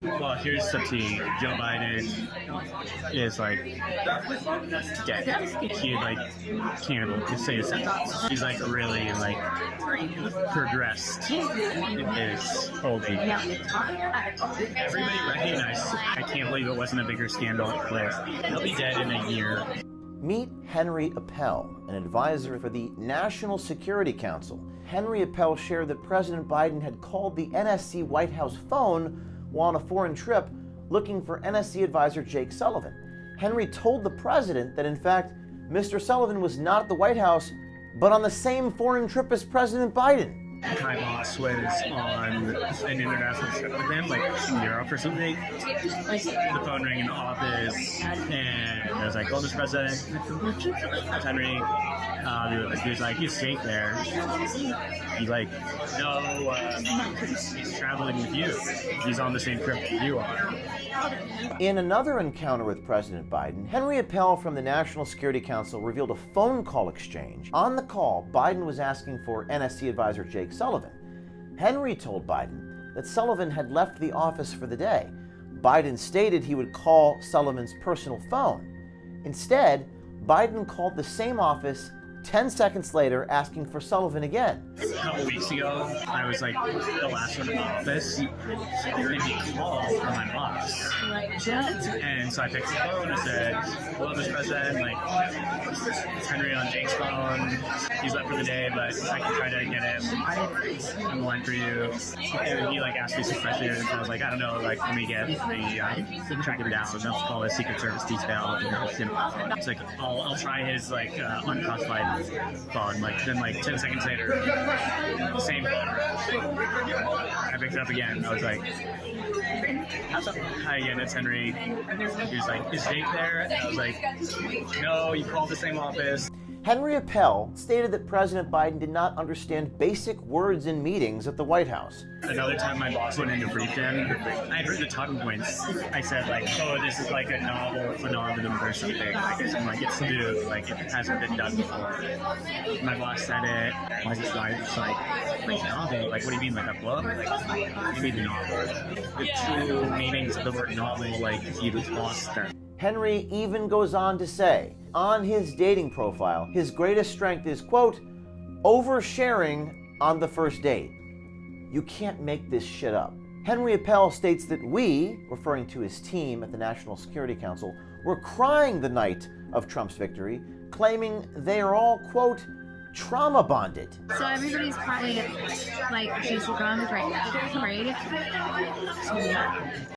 Well, here's the tea. Joe Biden is like dead. He like can't say a sentence. He's like really like progressed in his whole game. Everybody recognized. I can't believe it wasn't a bigger scandal. He'll be dead in a year. Meet Henry Appel, an advisor for the National Security Council. Henry Appel shared that President Biden had called the NSC White House phone while on a foreign trip looking for NSC advisor Jake Sullivan. Henry told the president that, in fact, Mr. Sullivan was not at the White House, but on the same foreign trip as President Biden. My boss was on an international trip with him, like in Europe or something. The phone rang in the office, and I was like, "Oh, Mr. President, that's Henry." He was like, "He's safe there." He's like, "No, he's traveling with you. He's on the same trip that you are." In another encounter with President Biden, Henry Appel from the National Security Council revealed a phone call exchange. On the call, Biden was asking for NSC advisor Jake Sullivan. Henry told Biden that Sullivan had left the office for the day. Biden stated he would call Sullivan's personal phone. Instead, Biden called the same office 10 seconds later asking for Sullivan again. A couple weeks ago, I was like the last one in the office, and he called for my boss. And so I picked the phone and said, "Hello, Mr. President, like, it's Henry on Jake's phone. He's left for the day, but I can try to get him on the line for you." And he like asked me some questions, and I was like, "I don't know, like, let me get the track him down. I'll call his Secret Service detail." It's like, I'll try his like unclassified phone. Like then like 10 seconds later, same phone. I picked it up again. I was like, "Hi again, it's Henry." He was like, "Is Jake there?" And I was like, "No, you called the same office." Henry Appel stated that President Biden did not understand basic words in meetings at the White House. Another time my boss went in to brief him, I heard the talking points. I said like, "Oh, this is like a novel phenomenon or something. Like it's new, like it hasn't been done before." My boss said it. I was just like novel? Like, what do you mean, like a book? Like, what do you mean novel? The true meanings of the word novel, like he was lost them. Henry even goes on to say, on his dating profile, his greatest strength is, quote, oversharing on the first date. You can't make this shit up. Henry Appel states that we, referring to his team at the National Security Council, were crying the night of Trump's victory, claiming they are all, quote, trauma bonded. So everybody's probably like, J.C. Brown is right,